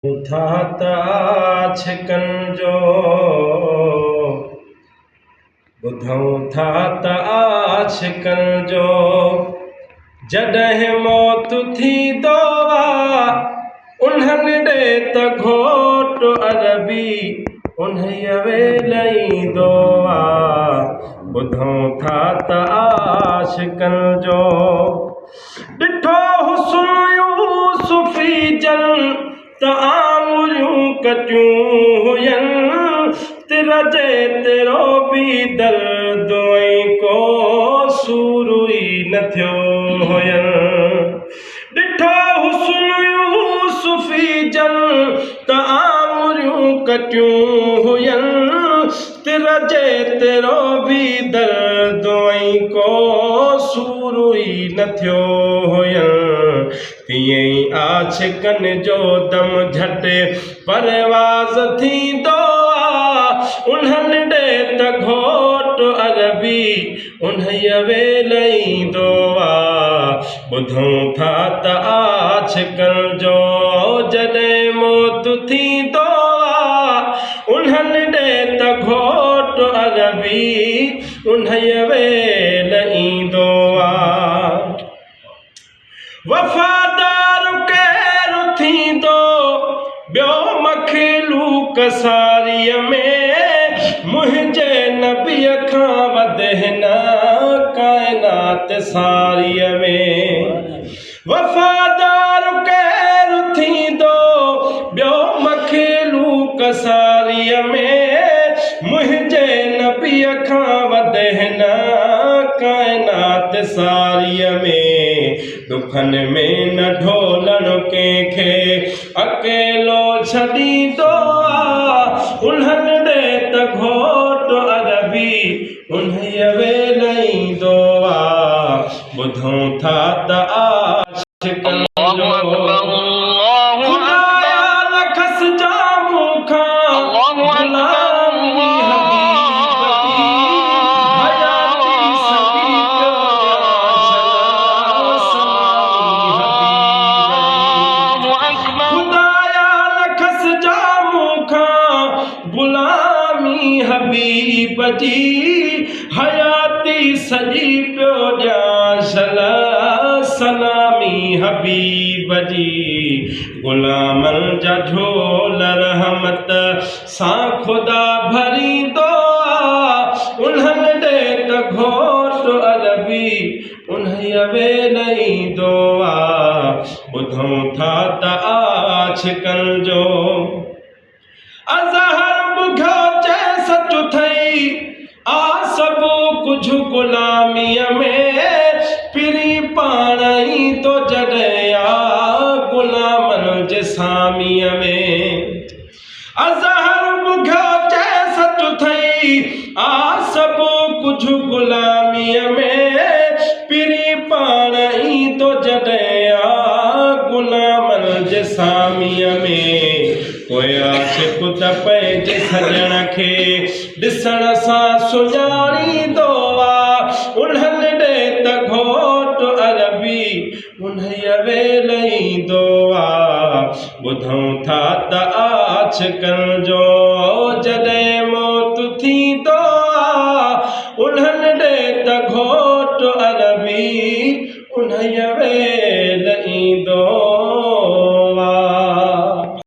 था त छिकनि जो ॿुधूं था त छिकनि जो जॾहिं मौत थींदो उन्हनि ॾे त घोट अरबी उन्हीअ वेल ईंदो ॿुधूं था त छिकनि जो ॾिठो हुस्न यूसुफ़ी जन त आङुरियूं कटियूं हुयनि तिर जे तिरो बि दर्द को सूर ई न थियो हुयनि ॾिठो हुस्न यूसुफ़ी जन त आङुरियूं कटियूं हुयनि तिर जे तिरो बि दर्द को सूर ई न थियो हुयनि तीअं ई आशिकनि जो दम झटि परवाज़ थींदो उन्हनि ॾे त घोट अरबी उन्हीअ वेल ईंदो ॿुधूं था त छिकनि जो जॾहिं मौत थींदो उन्हनि ॾे त घोट अरबी उन्हीअ वेल ईंदो वफ़ादार केरु थींदो ॿियो मखलूक सारीअ में मुंहिंजे नबीअ खां वधे हिन काइनात सारीअ में वफ़ादार केरु थींदो ॿियो मखलूक सारीअ में मुंहिंजे नबीअ खां वधे हिन काइनात सारीअ में दुखनि में न ढोलणु कंहिंखे अकेलो छॾींदो उन्हनि ॾे त घोट अरबी उन्हीअ वेल ईंदो ॿुधूं था त छिकनि हबीब जी हयाती सजी पियो ॾियां सलामी हबीब जी ग़ुलामनि जा झोल रहमत सां ख़ुदा भरींदो उन्हनि ॾे त घोट अरबी उन्हीअ वेल ईंदो ॿुधूं था त छिकनि जो अज़हर बुघो चए सच थई सभु कुझु ग़ुलामीअ में पिरी पाण ई तो जॾहिं ग़ुलामनि जे सामीअ में अज़हर बुघो चए सच थई सभु कुझु ग़ुलामीअ में पिरी पाण ई तो जॾहिं ग़ुलामनि जे सामीअ में कोई आशिक़ त पंहिंजे सॼण खे ॾिसण सां सुञाणींदो उन्हनि ॾे त घोट अरबी उन्हीअ वेल ईंदो ॿुधूं था त छिकनि जो जॾहिं मौत थींदो